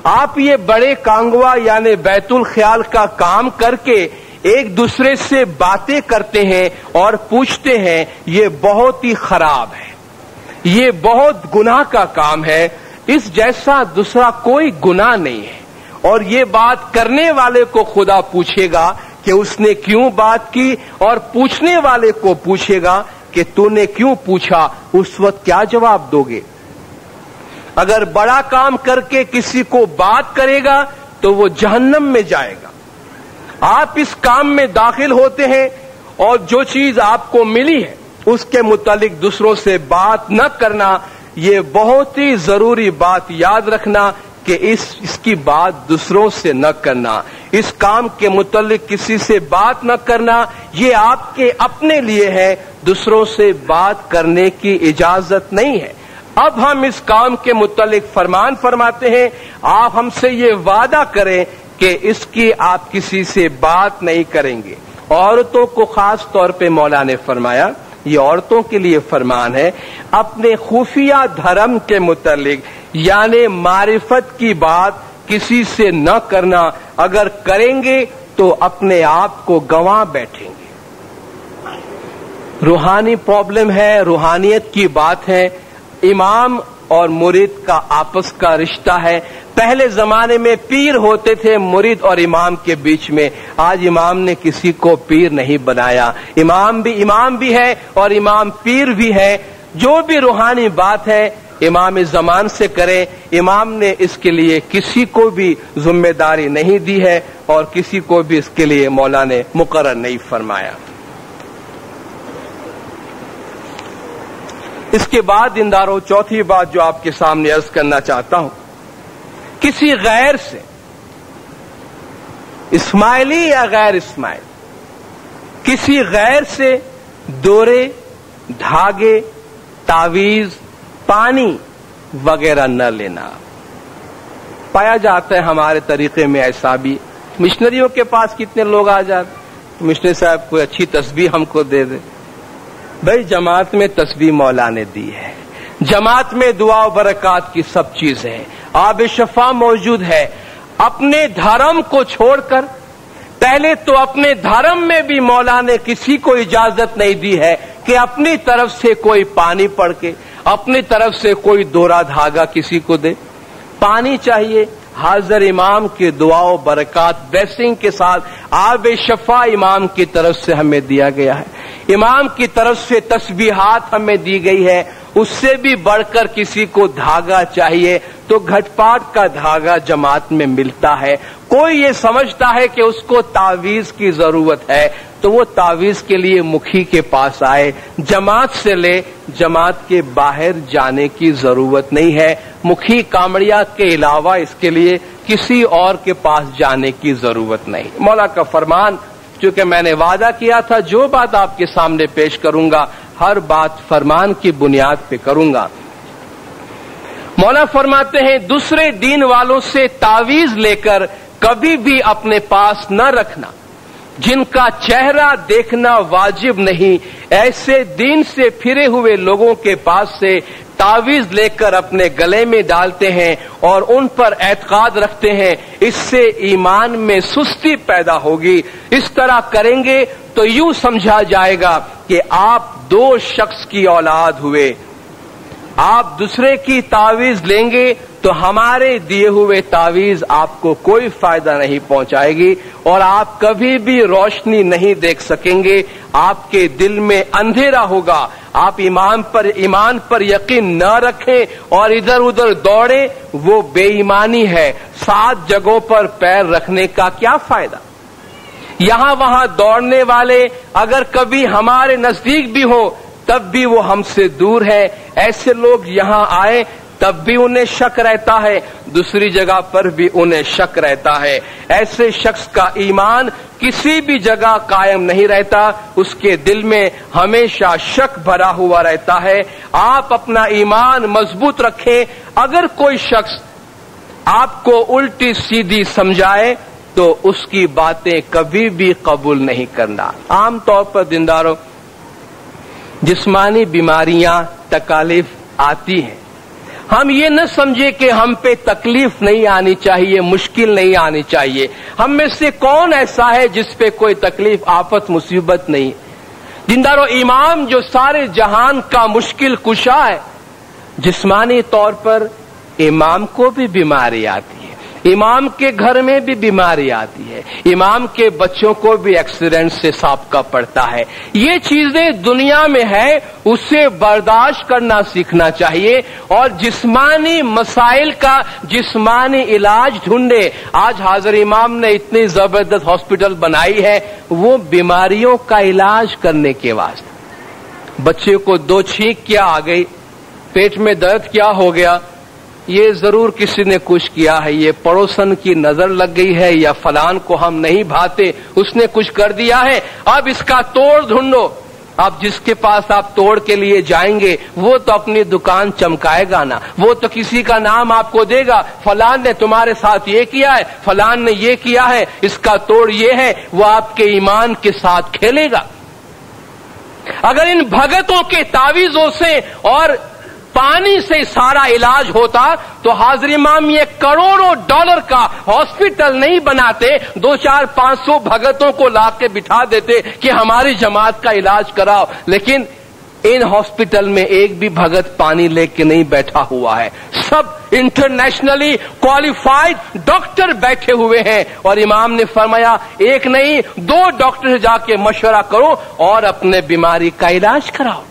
آپ یہ بڑے کانگوا یعنی بیت الخیال کا کام کر کے ایک دوسرے سے باتیں کرتے ہیں اور پوچھتے ہیں، یہ بہت ہی خراب ہے، یہ بہت گناہ کا کام ہے، اس جیسا دوسرا کوئی گناہ نہیں ہے۔ اور یہ بات کرنے والے کو خدا پوچھے گا کہ اس نے کیوں بات کی، اور پوچھنے والے کو پوچھے گا کہ تو نے کیوں پوچھا، اس وقت کیا جواب دو گے؟ اگر بڑا کام کر کے کسی کو بات کرے گا تو وہ جہنم میں جائے گا۔ آپ اس کام میں داخل ہوتے ہیں اور جو چیز آپ کو ملی ہے اس کے متعلق دوسروں سے بات نہ کرنا، یہ بہت ہی ضروری بات یاد رکھنا کہ اس کی بات دوسروں سے نہ کرنا، اس کام کے متعلق کسی سے بات نہ کرنا، یہ آپ کے اپنے لیے ہے، دوسروں سے بات کرنے کی اجازت نہیں ہے۔ اب ہم اس کام کے متعلق فرمان فرماتے ہیں، آپ ہم سے یہ وعدہ کریں کہ اس کی آپ کسی سے بات نہیں کریں گے۔ عورتوں کو خاص طور پہ مولا نے فرمایا، یہ عورتوں کے لیے فرمان ہے، اپنے خفیہ دھرم کے متعلق یعنی معرفت کی بات کسی سے نہ کرنا، اگر کریں گے تو اپنے آپ کو گنوا بیٹھیں گے۔ روحانی پرابلم ہے، روحانیت کی بات ہے، امام اور مرید کا آپس کا رشتہ ہے۔ پہلے زمانے میں پیر ہوتے تھے مرید اور امام کے بیچ میں، آج امام نے کسی کو پیر نہیں بنایا، امام بھی ہے اور امام پیر بھی ہے۔ جو بھی روحانی بات ہے امام زمان سے کریں، امام نے اس کے لیے کسی کو بھی ذمہ داری نہیں دی ہے اور کسی کو بھی اس کے لیے مولا نے مقرر نہیں فرمایا۔ اس کے بعد دینداروں، چوتھی بات جو آپ کے سامنے عرض کرنا چاہتا ہوں، کسی غیر سے، اسماعیلی یا غیر اسماعیل، کسی غیر سے دورے، دھاگے، تعویذ، پانی وغیرہ نہ لینا۔ پایا جاتا ہے ہمارے طریقے میں ایسا بھی، مشنریوں کے پاس کتنے لوگ آ جاتے، مشنری صاحب کوئی اچھی تسبیح ہم کو دے دے۔ بھائی جماعت میں تسبیح مولا نے دی ہے، جماعت میں دعا و برکات کی سب چیز ہے، آب شفا موجود ہے۔ اپنے دھرم کو چھوڑ کر، پہلے تو اپنے دھرم میں بھی مولا نے کسی کو اجازت نہیں دی ہے کہ اپنی طرف سے کوئی پانی پڑھ کے، اپنی طرف سے کوئی دورا دھاگا کسی کو دے۔ پانی چاہیے، حاضر امام کی دعا و برکات بلیسنگ کے ساتھ آب شفا امام کی طرف سے ہمیں دیا گیا ہے، امام کی طرف سے تسبیحات ہمیں دی گئی ہے۔ اس سے بھی بڑھ کر کسی کو دھاگا چاہیے تو گھٹ پاٹ کا دھاگا جماعت میں ملتا ہے۔ کوئی یہ سمجھتا ہے کہ اس کو تعویذ کی ضرورت ہے تو وہ تعویذ کے لیے مکھی کے پاس آئے، جماعت سے لے، جماعت کے باہر جانے کی ضرورت نہیں ہے۔ مکھی کامڑیا کے علاوہ اس کے لیے کسی اور کے پاس جانے کی ضرورت نہیں۔ مولا کا فرمان، چونکہ میں نے وعدہ کیا تھا جو بات آپ کے سامنے پیش کروں گا ہر بات فرمان کی بنیاد پہ کروں گا۔ مولا فرماتے ہیں دوسرے دین والوں سے تعویذ لے کر کبھی بھی اپنے پاس نہ رکھنا، جن کا چہرہ دیکھنا واجب نہیں، ایسے دین سے پھرے ہوئے لوگوں کے پاس سے تعویذ لے کر اپنے گلے میں ڈالتے ہیں اور ان پر اعتقاد رکھتے ہیں، اس سے ایمان میں سستی پیدا ہوگی۔ اس طرح کریں گے تو یوں سمجھا جائے گا کہ آپ دو شخص کی اولاد ہوئے۔ آپ دوسرے کی تعویذ لیں گے تو ہمارے دیے ہوئے تعویذ آپ کو کوئی فائدہ نہیں پہنچائے گی اور آپ کبھی بھی روشنی نہیں دیکھ سکیں گے، آپ کے دل میں اندھیرا ہوگا۔ آپ ایمان پر یقین نہ رکھیں اور ادھر ادھر دوڑیں، وہ بے ایمانی ہے۔ 7 جگہوں پر پیر رکھنے کا کیا فائدہ؟ یہاں وہاں دوڑنے والے اگر کبھی ہمارے نزدیک بھی ہو تب بھی وہ ہم سے دور ہے۔ ایسے لوگ یہاں آئے تب بھی انہیں شک رہتا ہے، دوسری جگہ پر بھی انہیں شک رہتا ہے۔ ایسے شخص کا ایمان کسی بھی جگہ قائم نہیں رہتا، اس کے دل میں ہمیشہ شک بھرا ہوا رہتا ہے۔ آپ اپنا ایمان مضبوط رکھیں۔ اگر کوئی شخص آپ کو الٹی سیدھی سمجھائے تو اس کی باتیں کبھی بھی قبول نہیں کرنا۔ عام طور پر دینداروں، جسمانی بیماریاں، تکالیف آتی ہیں، ہم یہ نہ سمجھے کہ ہم پہ تکلیف نہیں آنی چاہیے، مشکل نہیں آنی چاہیے. ہم میں سے کون ایسا ہے جس پہ کوئی تکلیف، آفت، مصیبت نہیں؟ دیندارو، امام جو سارے جہان کا مشکل کشا ہے، جسمانی طور پر امام کو بھی بیماری آتی ہے، امام کے گھر میں بھی بیماری آتی ہے، امام کے بچوں کو بھی ایکسیڈنٹ سے سابقہ پڑتا ہے. یہ چیزیں دنیا میں ہے، اسے برداشت کرنا سیکھنا چاہیے اور جسمانی مسائل کا جسمانی علاج ڈھونڈے. آج حاضر امام نے اتنی زبردست ہاسپٹل بنائی ہے، وہ بیماریوں کا علاج کرنے کے واسطے. بچے کو 2 چھینک کیا آ گئی، پیٹ میں درد کیا ہو گیا، یہ ضرور کسی نے کچھ کیا ہے، یہ پڑوسن کی نظر لگ گئی ہے یا فلان کو ہم نہیں بھاتے، اس نے کچھ کر دیا ہے، اب اس کا توڑ ڈھونڈو. اب جس کے پاس آپ توڑ کے لیے جائیں گے وہ تو اپنی دکان چمکائے گا نا، وہ تو کسی کا نام آپ کو دے گا، فلان نے تمہارے ساتھ یہ کیا ہے، فلان نے یہ کیا ہے، اس کا توڑ یہ ہے. وہ آپ کے ایمان کے ساتھ کھیلے گا. اگر ان بھگتوں کے تعویذوں سے اور پانی سے سارا علاج ہوتا تو حاضر امام یہ کروڑوں ڈالر کا ہاسپٹل نہیں بناتے، 200-500 بھگتوں کو لا کے بٹھا دیتے کہ ہماری جماعت کا علاج کراؤ. لیکن ان ہاسپٹل میں ایک بھی بھگت پانی لے کے نہیں بیٹھا ہوا ہے، سب انٹرنیشنلی کوالیفائڈ ڈاکٹر بیٹھے ہوئے ہیں. اور امام نے فرمایا 1 نہیں 2 ڈاکٹر سے جا کے مشورہ کرو اور اپنے بیماری کا علاج کراؤ.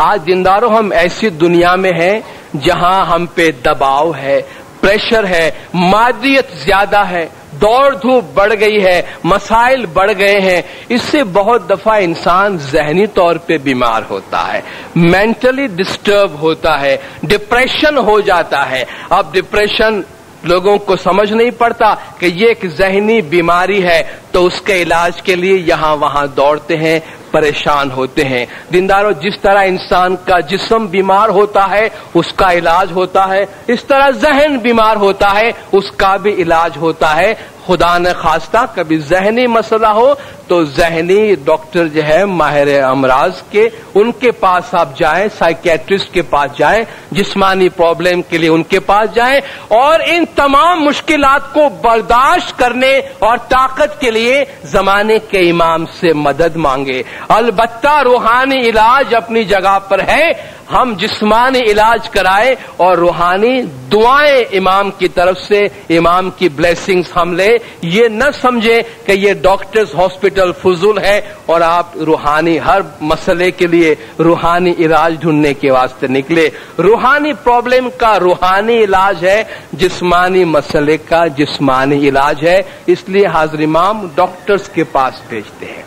آج دینداروں ہم ایسی دنیا میں ہیں جہاں ہم پہ دباؤ ہے، پریشر ہے، مادیت زیادہ ہے، دوڑ دھوپ بڑھ گئی ہے، مسائل بڑھ گئے ہیں. اس سے بہت دفعہ انسان ذہنی طور پہ بیمار ہوتا ہے، مینٹلی ڈسٹرب ہوتا ہے، ڈپریشن ہو جاتا ہے. اب ڈپریشن لوگوں کو سمجھ نہیں پڑتا کہ یہ ایک ذہنی بیماری ہے، تو اس کے علاج کے لیے یہاں وہاں دوڑتے ہیں، پریشان ہوتے ہیں. دینداروں، جس طرح انسان کا جسم بیمار ہوتا ہے اس کا علاج ہوتا ہے، اس طرح ذہن بیمار ہوتا ہے اس کا بھی علاج ہوتا ہے. خدا نہ خواستہ کبھی ذہنی مسئلہ ہو تو ذہنی ڈاکٹر جو ہے ماہر امراض کے، ان کے پاس آپ جائیں، سائیکیٹرسٹ کے پاس جائیں، جسمانی پرابلم کے لیے ان کے پاس جائیں اور ان تمام مشکلات کو برداشت کرنے اور طاقت کے لیے زمانے کے امام سے مدد مانگے. البتہ روحانی علاج اپنی جگہ پر ہے، ہم جسمانی علاج کرائے اور روحانی دعائیں امام کی طرف سے، امام کی بلیسنگز ہم لے. یہ نہ سمجھیں کہ یہ ڈاکٹرز ہاسپٹل فضول ہے اور آپ روحانی ہر مسئلے کے لیے روحانی علاج ڈھونڈنے کے واسطے نکلے. روحانی پرابلم کا روحانی علاج ہے، جسمانی مسئلے کا جسمانی علاج ہے. اس لیے حاضر امام ڈاکٹرز کے پاس بھیجتے ہیں.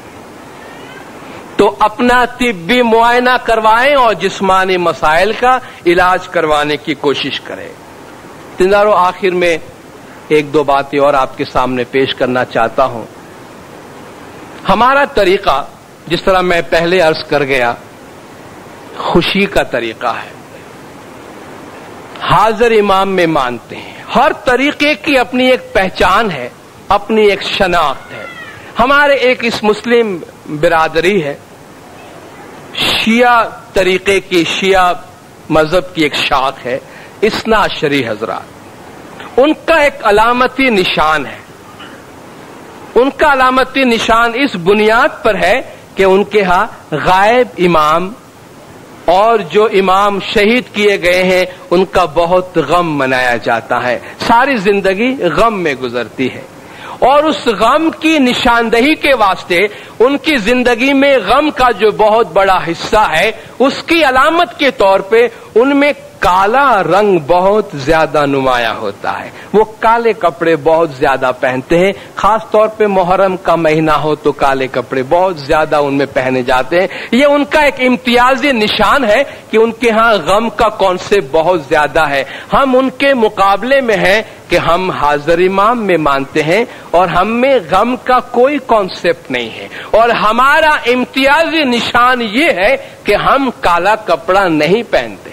تو اپنا طبی معائنہ کروائیں اور جسمانی مسائل کا علاج کروانے کی کوشش کریں. دینداروں، آخر میں 1-2 باتیں اور آپ کے سامنے پیش کرنا چاہتا ہوں. ہمارا طریقہ جس طرح میں پہلے عرض کر گیا خوشی کا طریقہ ہے. حاضر امام میں مانتے ہیں، ہر طریقے کی اپنی ایک پہچان ہے، اپنی ایک شناخت ہے. ہمارے ایک اس مسلم برادری ہے، شیعہ طریقے کی، شیعہ مذہب کی ایک شاخ ہے، اثنا عشری حضرات. ان کا ایک علامتی نشان ہے. ان کا علامتی نشان اس بنیاد پر ہے کہ ان کے ہاں غائب امام اور جو امام شہید کیے گئے ہیں ان کا بہت غم منایا جاتا ہے. ساری زندگی غم میں گزرتی ہے اور اس غم کی نشاندہی کے واسطے ان کی زندگی میں غم کا جو بہت بڑا حصہ ہے اس کی علامت کے طور پہ ان میں کالا رنگ بہت زیادہ نمایاں ہوتا ہے. وہ کالے کپڑے بہت زیادہ پہنتے ہیں، خاص طور پہ محرم کا مہینہ ہو تو کالے کپڑے بہت زیادہ ان میں پہنے جاتے ہیں. یہ ان کا ایک امتیازی نشان ہے کہ ان کے ہاں غم کا کانسیپٹ بہت زیادہ ہے. ہم ان کے مقابلے میں ہیں کہ ہم حاضر امام میں مانتے ہیں اور ہم میں غم کا کوئی کانسیپٹ نہیں ہے. اور ہمارا امتیازی نشان یہ ہے کہ ہم کالا کپڑا نہیں پہنتے.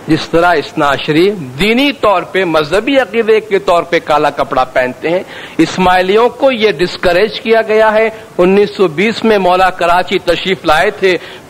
جس طرح اثنا عشری دینی طور پہ، مذہبی عقیدے کے طور پہ کالا کپڑا پہنتے ہیں، اسماعیلیوں کو یہ ڈسکریج کیا گیا ہے. 1920 میں مولا کراچی تشریف لائے تھے،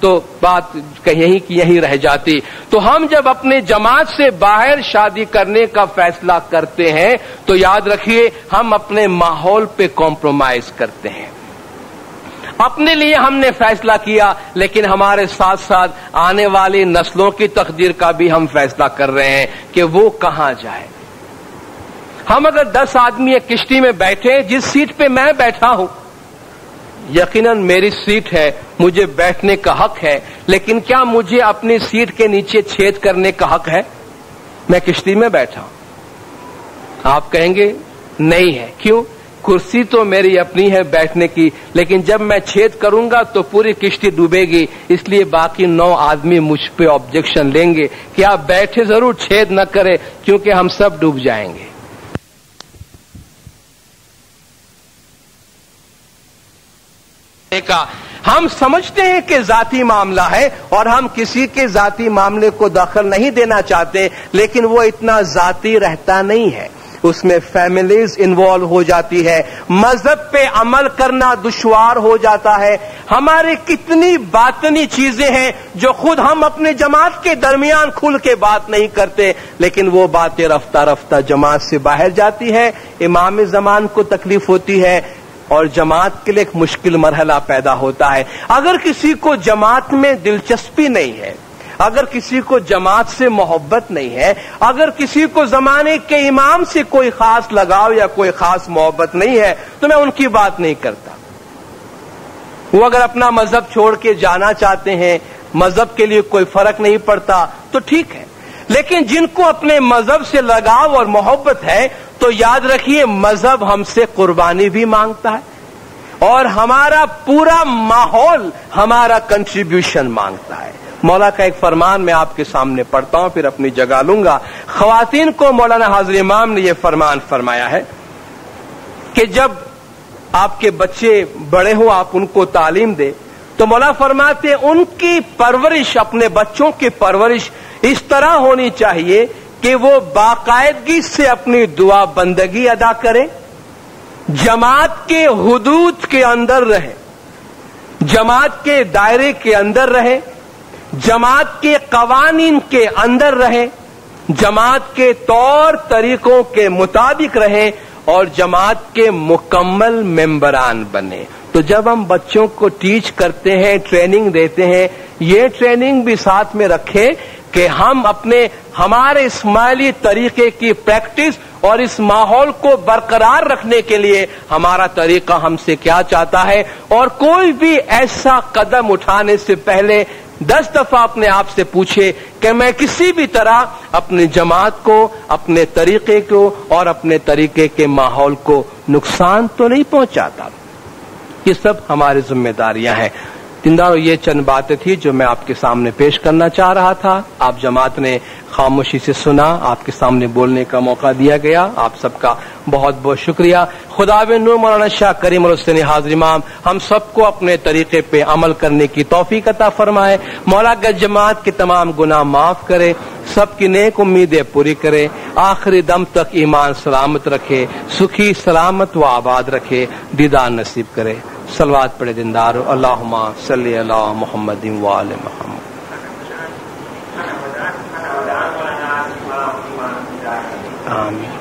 تو بات کہیں کی یہیں رہ جاتی. تو ہم جب اپنے جماعت سے باہر شادی کرنے کا فیصلہ کرتے ہیں تو یاد رکھیے ہم اپنے ماحول پہ کمپرومائز کرتے ہیں. اپنے لیے ہم نے فیصلہ کیا لیکن ہمارے ساتھ ساتھ آنے والی نسلوں کی تقدیر کا بھی ہم فیصلہ کر رہے ہیں کہ وہ کہاں جائے. ہم اگر 10 آدمی ایک کشتی میں بیٹھے، جس سیٹ پہ میں بیٹھا ہوں یقیناً میری سیٹ ہے، مجھے بیٹھنے کا حق ہے، لیکن کیا مجھے اپنی سیٹ کے نیچے چھید کرنے کا حق ہے؟ میں کشتی میں بیٹھا ہوں. آپ کہیں گے نہیں ہے. کیوں؟ کرسی تو میری اپنی ہے بیٹھنے کی، لیکن جب میں چھید کروں گا تو پوری کشتی ڈوبے گی، اس لیے باقی 9 آدمی مجھ پہ آبجیکشن لیں گے کہ آپ بیٹھے ضرور، چھید نہ کرے کیونکہ ہم سب ڈوب جائیں گے. ہم سمجھتے ہیں کہ ذاتی معاملہ ہے اور ہم کسی کے ذاتی معاملے کو دخل نہیں دینا چاہتے، لیکن وہ اتنا ذاتی رہتا نہیں ہے. اس میں فیملیز انوالو ہو جاتی ہے، مذہب پہ عمل کرنا دشوار ہو جاتا ہے. ہمارے کتنی باطنی چیزیں ہیں جو خود ہم اپنے جماعت کے درمیان کھل کے بات نہیں کرتے، لیکن وہ باتیں رفتہ رفتہ جماعت سے باہر جاتی ہے. امام زمان کو تکلیف ہوتی ہے اور جماعت کے لیے ایک مشکل مرحلہ پیدا ہوتا ہے. اگر کسی کو جماعت میں دلچسپی نہیں ہے، اگر کسی کو جماعت سے محبت نہیں ہے، اگر کسی کو زمانے کے امام سے کوئی خاص لگاؤ یا کوئی خاص محبت نہیں ہے، تو میں ان کی بات نہیں کرتا. وہ اگر اپنا مذہب چھوڑ کے جانا چاہتے ہیں، مذہب کے لیے کوئی فرق نہیں پڑتا تو ٹھیک ہے. لیکن جن کو اپنے مذہب سے لگاؤ اور محبت ہے تو یاد رکھیے مذہب ہم سے قربانی بھی مانگتا ہے اور ہمارا پورا ماحول ہمارا کنٹریبیوشن مانگتا ہے. مولا کا ایک فرمان میں آپ کے سامنے پڑھتا ہوں، پھر اپنی جگہ لوں گا. خواتین کو مولانا حاضر امام نے یہ فرمان فرمایا ہے کہ جب آپ کے بچے بڑے ہو، آپ ان کو تعلیم دے، تو مولا فرماتے ان کی پرورش، اپنے بچوں کی پرورش اس طرح ہونی چاہیے کہ وہ باقاعدگی سے اپنی دعا بندگی ادا کرے، جماعت کے حدود کے اندر رہے، جماعت کے دائرے کے اندر رہے، جماعت کے قوانین کے اندر رہے، جماعت کے طور طریقوں کے مطابق رہے اور جماعت کے مکمل ممبران بنے. تو جب ہم بچوں کو ٹیچ کرتے ہیں، ٹریننگ دیتے ہیں، یہ ٹریننگ بھی ساتھ میں رکھے کہ ہم ہمارے اسماعیلی طریقے کی پریکٹس اور اس ماحول کو برقرار رکھنے کے لیے ہمارا طریقہ ہم سے کیا چاہتا ہے، اور کوئی بھی ایسا قدم اٹھانے سے پہلے 10 دفعہ اپنے آپ سے پوچھے کہ میں کسی بھی طرح اپنی جماعت کو، اپنے طریقے کو اور اپنے طریقے کے ماحول کو نقصان تو نہیں پہنچاتا. یہ سب ہماری ذمہ داریاں ہیں. دینداروں، یہ چند باتیں تھی جو میں آپ کے سامنے پیش کرنا چاہ رہا تھا. آپ جماعت نے خاموشی سے سنا، آپ کے سامنے بولنے کا موقع دیا گیا. آپ سب کا بہت بہت شکریہ. خداوند نور مولانا شاہ کریم الحسینی حاضر امام ہم سب کو اپنے طریقے پہ عمل کرنے کی توفیق عطا فرمائے. مولا کا جماعت کے تمام گناہ معاف کرے، سب کی نیک امیدیں پوری کرے، آخری دم تک ایمان سلامت رکھے، سکھی سلامت و آباد رکھے، دیدار نصیب کرے. صلوات پڑھے دیندارو. اللہم صلی علی محمد و آل محمد. آمین.